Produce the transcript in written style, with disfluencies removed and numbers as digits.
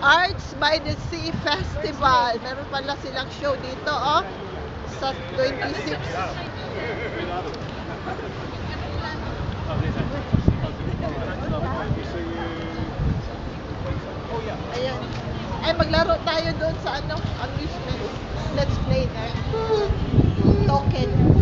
Arts by the Sea Festival. Meron pala silang show dito, oh. Sa 26. Ayan. Ay, maglaro tayo doon sa ano, amusement. Let's play there. Token.